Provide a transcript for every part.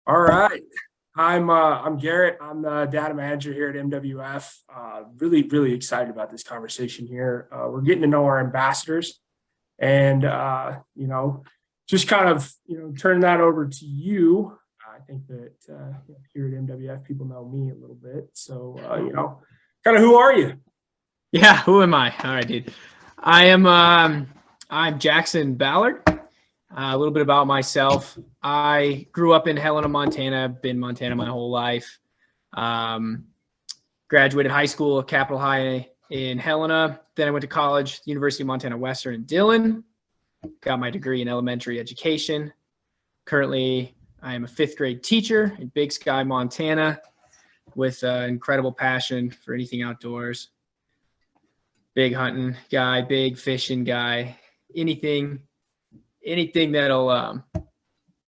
All right. I'm Garrett. I'm the data manager here at MWF. Really excited about this conversation here. We're getting to know our ambassadors, and just kind of turn that over to you. I think that here at MWF, people know me a little bit. So kind of who are you? Yeah, who am I? All right, dude. I'm Jackson Ballard. A little bit about myself. I grew up in Helena, Montana. Been in Montana my whole life. Graduated high school at Capitol High in Helena. Then I went to college, University of Montana Western in Dillon. Got my degree in elementary education. Currently, I am a fifth grade teacher in Big Sky, Montana, with an incredible passion for anything outdoors. Big hunting guy, big fishing guy, anything that'll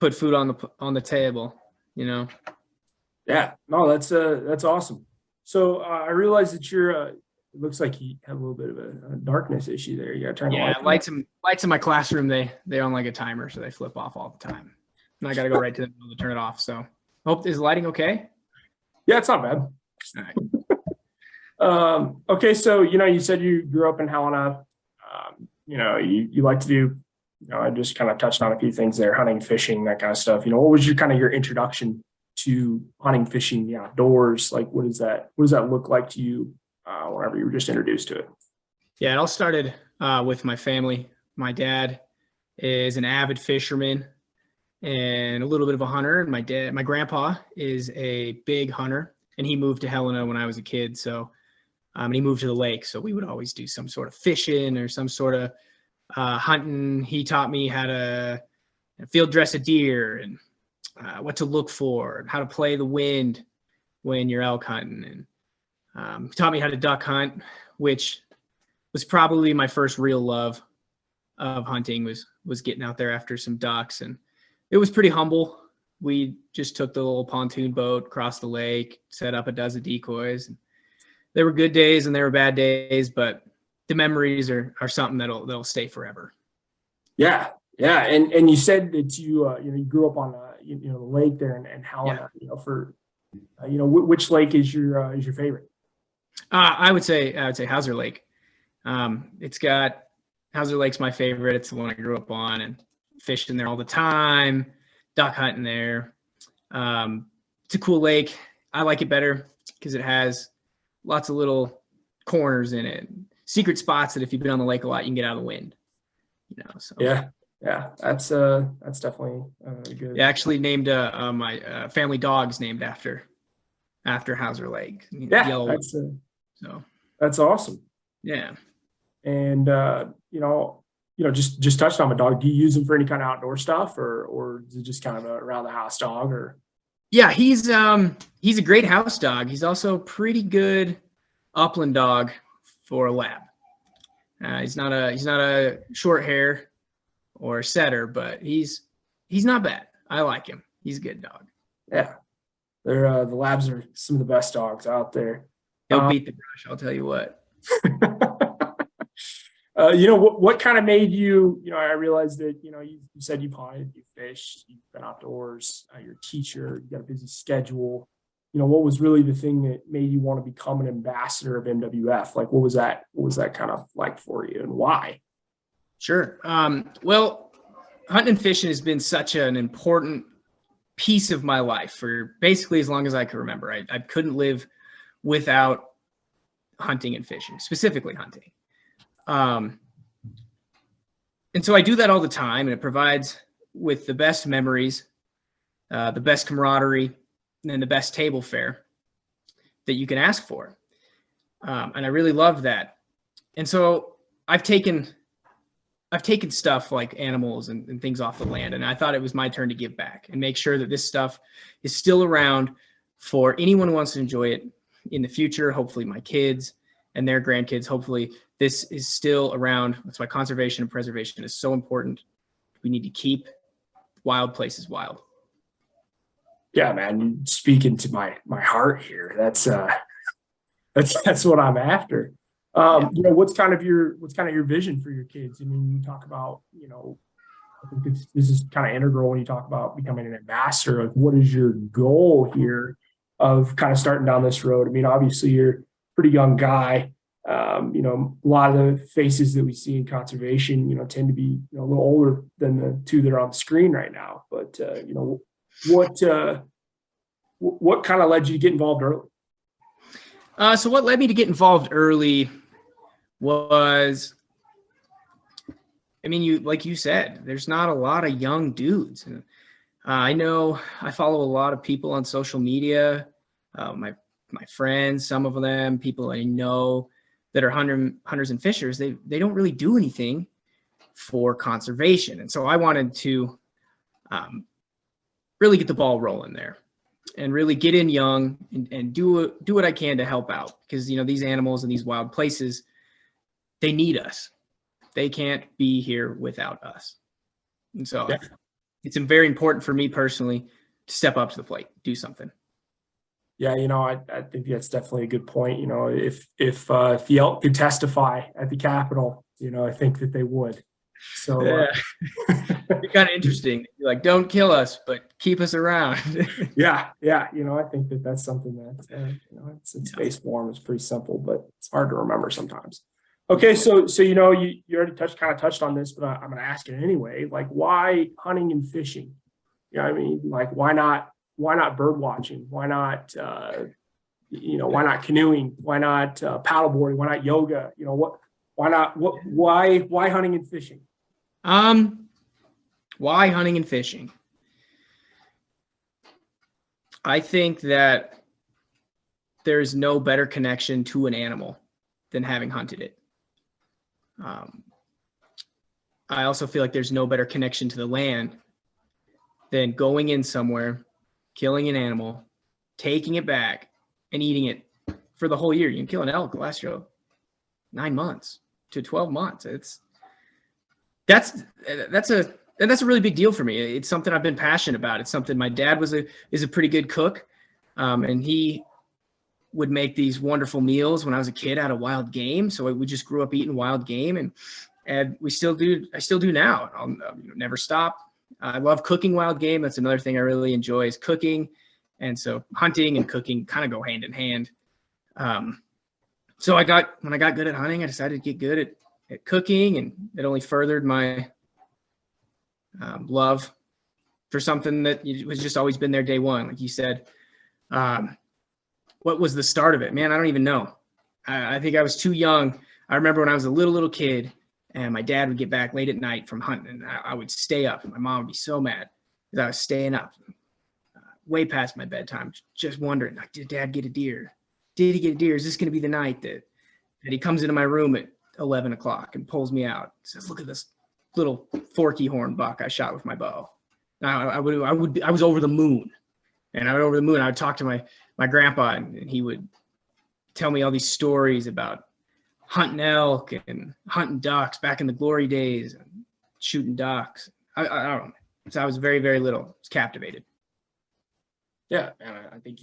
put food on the table, Yeah, no, that's awesome. So I realize that you're. It looks like you have a little bit of a darkness issue there. You got to turn the Yeah, lights. lights in my classroom, they're on like a timer, so they flip off all the time. And I got to go right to them to turn it off. So is the lighting okay? Yeah, it's not bad. All right. Okay, so you said you grew up in Helena. You like to do. I just kind of touched on a few things there: hunting, fishing, that kind of stuff. What was your introduction to hunting, fishing, the outdoors? Like, what does that look like to you whenever you were just introduced to it? Yeah, it all started with my family. My dad is an avid fisherman and a little bit of a hunter. And my grandpa is a big hunter, and he moved to Helena when I was a kid. So, and he moved to the lake. So we would always do some sort of fishing or some sort of hunting. He taught me how to field dress a deer and what to look for, and how to play the wind when you're elk hunting. And taught me how to duck hunt, which was probably my first real love of hunting was getting out there after some ducks. And it was pretty humble. We just took the little pontoon boat across the lake, set up a dozen decoys. And there were good days and there were bad days, but the memories are something that'll stay forever. Yeah. And you said that you grew up on the lake there in Helena. Yeah. Which lake is your favorite? I would say Hauser Lake. Hauser Lake's my favorite. It's the one I grew up on and fished in there all the time, duck hunting there. It's a cool lake. I like it better because it has lots of little corners in it, secret spots that if you've been on the lake a lot, you can get out of the wind. So yeah, that's definitely good. Yeah, actually named my family dog's named after Hauser Lake. Yeah, Yellow. So that's awesome. Yeah, and just touched on my dog. Do you use him for any kind of outdoor stuff, or is it just kind of a around the house dog? Or yeah, he's a great house dog. He's also a pretty good upland dog for a lab. He's not a short hair or a setter, but he's not bad. I like him. He's a good dog. Yeah, they're the labs are some of the best dogs out there. He'll beat the brush, I'll tell you what. What kind of made you, I realized that, you said you've hunted, you fished, you've been outdoors, you're a teacher, you got a busy schedule. What was really the thing that made you want to become an ambassador of MWF? Like, what was that kind of like for you, and why? Sure. Well, hunting and fishing has been such an important piece of my life for basically as long as I can remember. I couldn't live without hunting and fishing, specifically hunting. And so I do that all the time, and it provides with the best memories, the best camaraderie, and the best table fare that you can ask for. And I really love that. And so I've taken stuff like animals and things off the land, and I thought it was my turn to give back and make sure that this stuff is still around for anyone who wants to enjoy it in the future. Hopefully my kids and their grandkids, hopefully this is still around. That's why conservation and preservation is so important. We need to keep wild places wild. Yeah, man, you're speaking to my heart here. That's what I'm after. What's kind of your vision for your kids? I mean, you talk about, think this is kind of integral when you talk about becoming an ambassador. Like, what is your goal here of kind of starting down this road? I mean, obviously, you're a pretty young guy. A lot of the faces that we see in conservation, tend to be a little older than the two that are on the screen right now. But what kind of led you to get involved early? So what led me to get involved early was, I mean, like you said, there's not a lot of young dudes. I know I follow a lot of people on social media, my friends, some of them, people I know that are hunters and fishers. They don't really do anything for conservation. And so I wanted to really get the ball rolling there and really get in young and do what I can to help out, because, these animals in these wild places, they need us. They can't be here without us. And so it's very important for me personally to step up to the plate, do something. Yeah, I think that's definitely a good point. If the elk could testify at the Capitol, I think that they would. So it'd be kind of interesting. Like, don't kill us, but keep us around. Yeah. I think that's something that it's in space form. It's pretty simple, but it's hard to remember sometimes. Okay, so you already touched on this, but I'm going to ask it anyway. Like, why hunting and fishing? I mean, like, why not bird watching? Why not why not canoeing? Why not paddleboarding? Why not yoga? Why hunting and fishing? Why hunting and fishing? I think that there's no better connection to an animal than having hunted it. I also feel like there's no better connection to the land than going in somewhere, killing an animal, taking it back, and eating it for the whole year. You can kill an elk last year 9 months to 12 months. That's a really big deal for me. It's something I've been passionate about. It's something my dad is a pretty good cook, and he would make these wonderful meals when I was a kid out of wild game. So we just grew up eating wild game, and we still do. I still do now. I'll never stop. I love cooking wild game. That's another thing I really enjoy is cooking. And so hunting and cooking kind of go hand in hand. So when I got good at hunting, I decided to get good at cooking, and it only furthered my love for something that was just always been there day one. Like you said, what was the start of it? Man, I don't even know. I think I was too young. I remember when I was a little kid and my dad would get back late at night from hunting, and I would stay up. My mom would be so mad because I was staying up way past my bedtime, just wondering, like, did Dad get a deer? Did he get a deer? Is this going to be the night that he comes into my room at 11 o'clock and pulls me out, says, look at this little forky horn buck I shot with my bow. Now I was over the moon, and I would talk to my grandpa, and he would tell me all these stories about hunting elk and hunting ducks back in the glory days and shooting ducks. I don't know. So I was very, very little. I was captivated. Yeah, and I think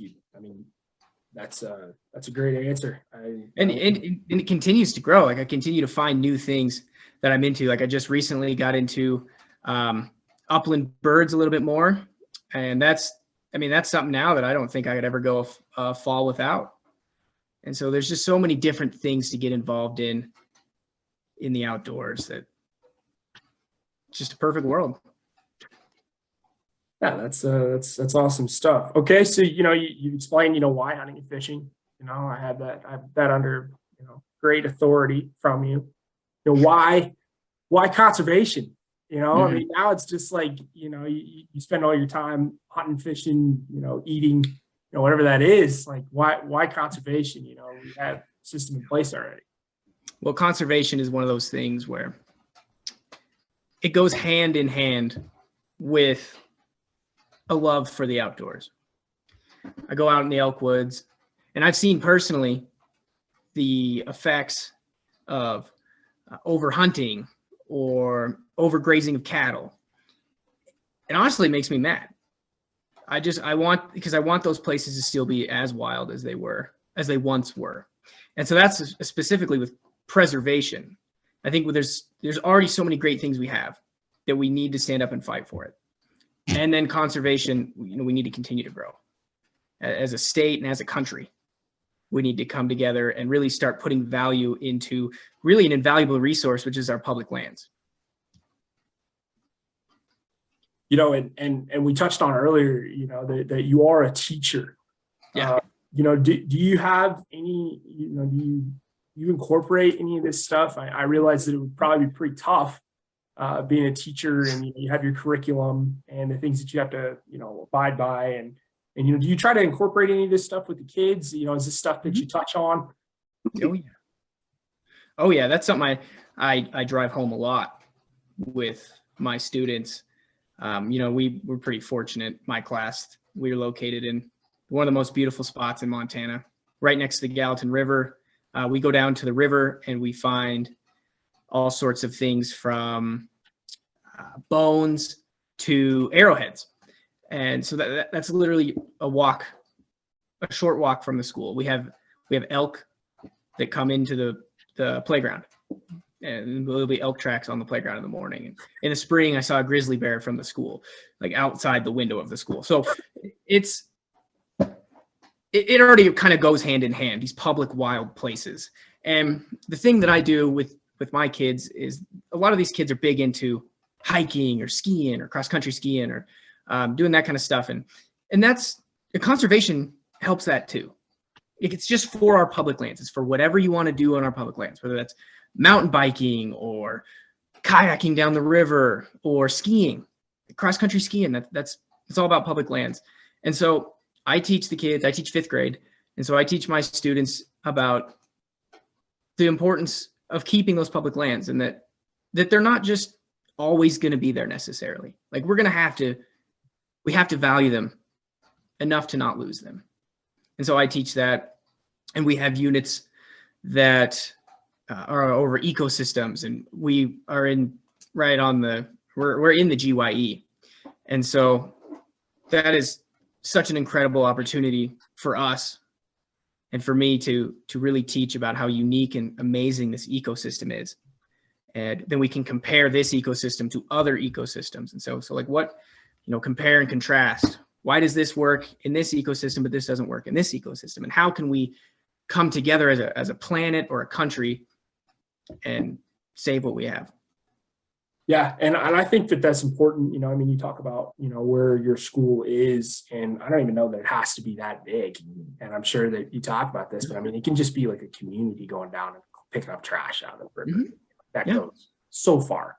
that's a great answer. And it continues to grow. Like, I continue to find new things that I'm into. Like, I just recently got into upland birds a little bit more, and that's something now that I don't think I could ever go a fall without. And so there's just so many different things to get involved in the outdoors that it's just a perfect world. Yeah, that's awesome stuff. Okay, so you explained why hunting and fishing. I have that under great authority from you. Why conservation? I mean, now it's just like you spend all your time hunting, fishing, eating, whatever that is. Like, why conservation? We have a system in place already. Well, conservation is one of those things where it goes hand in hand with a love for the outdoors. I go out in the elk woods, and I've seen personally the effects of overhunting or overgrazing of cattle. And honestly, it makes me mad. I want those places to still be as wild as they once were. And so that's specifically with preservation. I think there's already so many great things we have. that we need to stand up and fight for it. And then conservation, we need to continue to grow. As a state and as a country, we need to come together and really start putting value into really an invaluable resource, which is our public lands. And we touched on earlier, that you are a teacher. Yeah. Do you have any, do you incorporate any of this stuff? I realize that it would probably be pretty tough being a teacher, and you have your curriculum and the things that you have to, abide by. And do you try to incorporate any of this stuff with the kids? Is this stuff that you touch on? Oh yeah. That's something I drive home a lot with my students. We're pretty fortunate. My class, we're located in one of the most beautiful spots in Montana, right next to the Gallatin River. We go down to the river and we find all sorts of things from bones to arrowheads. And so that's literally a short walk from the school. We have elk that come into the playground, and there'll be elk tracks on the playground in the morning. And in the spring, I saw a grizzly bear from the school, like outside the window of the school. So it already kind of goes hand in hand, these public wild places. And the thing that I do with my kids is a lot of these kids are big into hiking or skiing or cross-country skiing or doing that kind of stuff. And that's conservation helps that too. It's just for our public lands. It's for whatever you want to do on our public lands, whether that's mountain biking or kayaking down the river or skiing, cross-country skiing. It's all about public lands. And so I teach the kids, I teach 5th grade. And so I teach my students about the importance of keeping those public lands, and that they're not just always going to be there necessarily. Like we have to value them enough to not lose them. And so I teach that, and we have units that are over ecosystems, and we are we're in the GYE. And so that is such an incredible opportunity for us and for me to really teach about how unique and amazing this ecosystem is. And then we can compare this ecosystem to other ecosystems. And so like what, compare and contrast. Why does this work in this ecosystem, but this doesn't work in this ecosystem? And how can we come together as a planet or a country and save what we have? Yeah. And I think that that's important. You talk about, where your school is, and I don't even know that it has to be that big. And I'm sure that you talk about this, but it can just be like a community going down and picking up trash out of the river. Mm-hmm. That goes so far.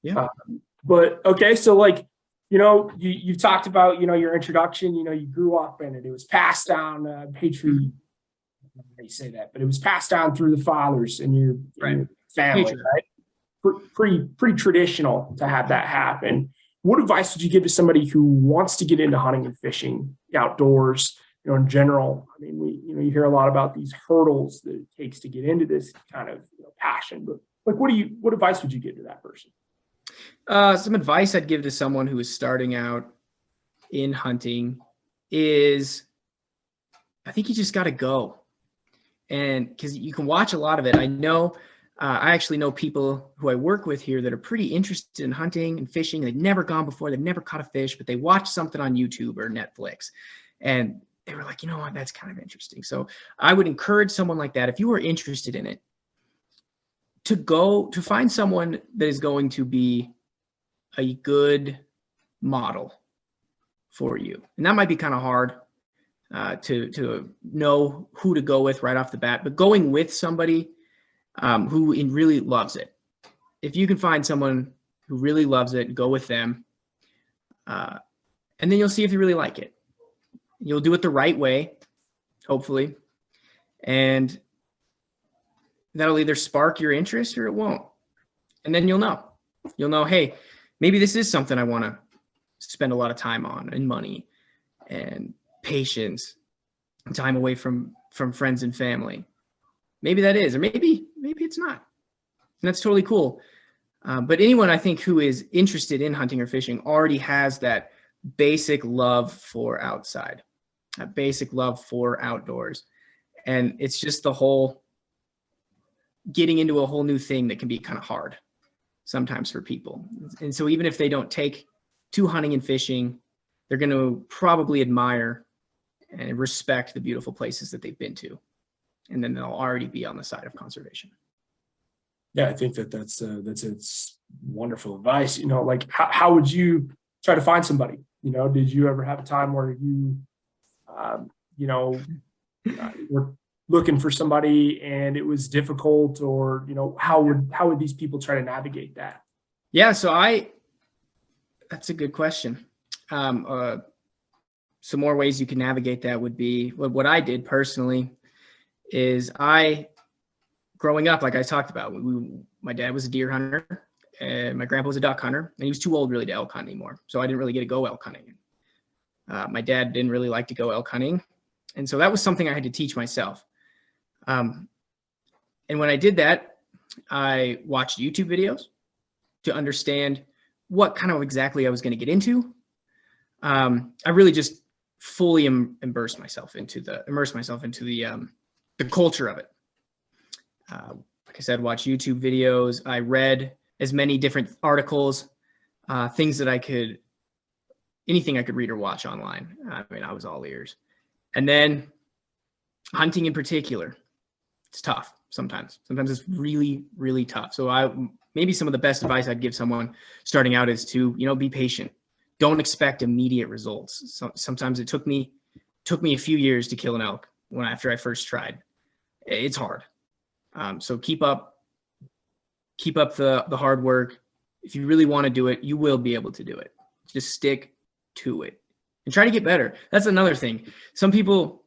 Yeah. But okay. So like, you talked about, your introduction, you grew up in it. It was passed down, I don't know how you say that, but it was passed down through the fathers and your family, right? Pretty traditional to have that happen. What advice would you give to somebody who wants to get into hunting and fishing, outdoors, in general? You hear a lot about these hurdles that it takes to get into this kind of passion, but like, what advice would you give to that person? Some advice I'd give to someone who is starting out in hunting is, I think you just got to go. And because you can watch a lot of it. I know, I actually know people who I work with here that are pretty interested in hunting and fishing. They've never gone before. They've never caught a fish, but they watched something on YouTube or Netflix. And they were like, what, that's kind of interesting. So I would encourage someone like that, if you are interested in it, to find someone that is going to be a good model for you. And that might be kind of hard to know who to go with right off the bat, but going with somebody who really loves it. If you can find someone who really loves it, go with them. And then you'll see if you really like it. You'll do it the right way, hopefully. And that'll either spark your interest or it won't. And then you'll know, hey, maybe this is something I want to spend a lot of time on, and money and patience and time away from friends and family. Maybe that is, or maybe it's not. And that's totally cool. But anyone I think who is interested in hunting or fishing already has that basic love for outside, a basic love for outdoors. And it's just the whole getting into a whole new thing that can be kind of hard. sometimes for people. And so even if they don't take to hunting and fishing, they're going to probably admire and respect the beautiful places that they've been to. And then they'll already be on the side of conservation. Yeah, I think that's it's wonderful advice. You know, like how would you try to find somebody? You know, did you ever have a time where you, you know, were looking for somebody and it was difficult, or, you know, how would these people try to navigate that? Yeah, so that's a good question. Some more ways you can navigate that would be what I did personally is growing up, like I talked about, my dad was a deer hunter and my grandpa was a duck hunter, and he was too old really to elk hunt anymore. So I didn't really get to go elk hunting. My dad didn't really like to go elk hunting. And so that was something I had to teach myself. And when I did that, I watched YouTube videos to understand what kind of exactly I was going to get into. I really just fully immerse myself into the culture of it. Like I said, watch YouTube videos. I read as many different articles, anything I could read or watch online. I mean, I was all ears. And then hunting in particular, it's tough sometimes. Sometimes it's really, really tough. So maybe some of the best advice I'd give someone starting out is to, you know, be patient. Don't expect immediate results. Sometimes it took me a few years to kill an elk after I first tried. It's hard. So keep up the hard work. If you really want to do it, you will be able to do it. Just stick to it and try to get better. That's another thing. Some people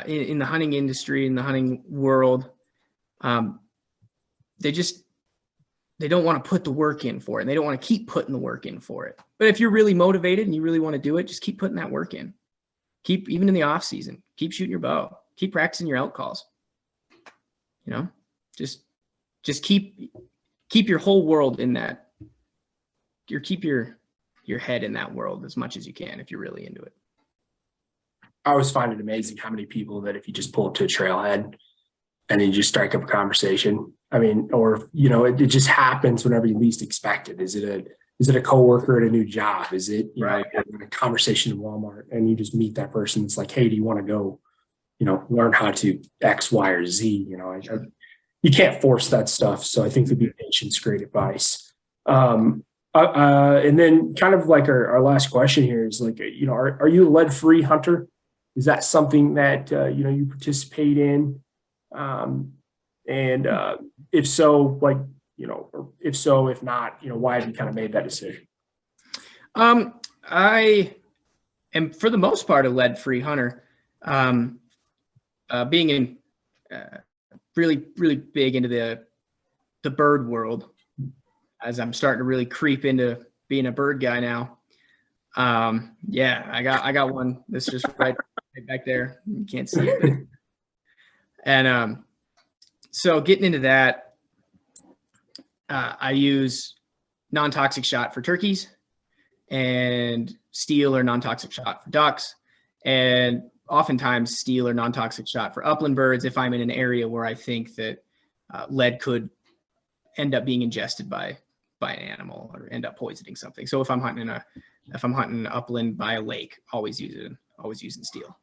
in the hunting industry, in the hunting world, they don't want to put the work in for it. And they don't want to keep putting the work in for it. But if you're really motivated and you really want to do it, just keep putting that work in. Even in the off season, keep shooting your bow, keep practicing your elk calls. You know, just keep your whole world in that. Keep your head in that world as much as you can if you're really into it. I always find it amazing how many people that if you just pull up to a trailhead and then you just strike up a conversation, I mean, or, you know, it just happens whenever you least expect it. Is it a coworker at a new job? Is it, you know, a conversation in Walmart and you just meet that person? It's like, hey, do you want to go, you know, learn how to X, Y, or Z? You know, you can't force that stuff. So I think the be patient's great advice. And then kind of like our last question here is like, you know, are you a lead-free hunter? Is that something that, you know, you participate in? And if so, like, you know, or if not, you know, why have you kind of made that decision? I am, for the most part, a lead-free hunter. Being in really, really big into the bird world, as I'm starting to really creep into being a bird guy now. Yeah, I got one that's just right back there. You can't see it. But, and so getting into that, I use non-toxic shot for turkeys and steel or non-toxic shot for ducks, and oftentimes steel or non-toxic shot for upland birds if I'm in an area where I think that lead could end up being ingested by an animal or end up poisoning something. So if I'm hunting upland by a lake, always using steel.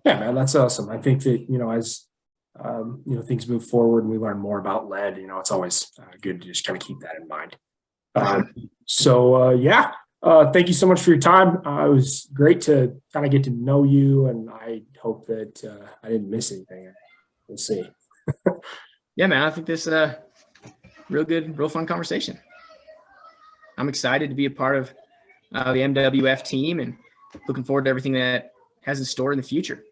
Yeah, man, that's awesome. I think that, you know, as you know, things move forward and we learn more about lead, you know, it's always good to just kind of keep that in mind. Thank you so much for your time. It was great to kind of get to know you, and I hope that I didn't miss anything. We'll see. Yeah, man, I think this is a real fun conversation. I'm excited to be a part of the MWF team and looking forward to everything that has in store in the future.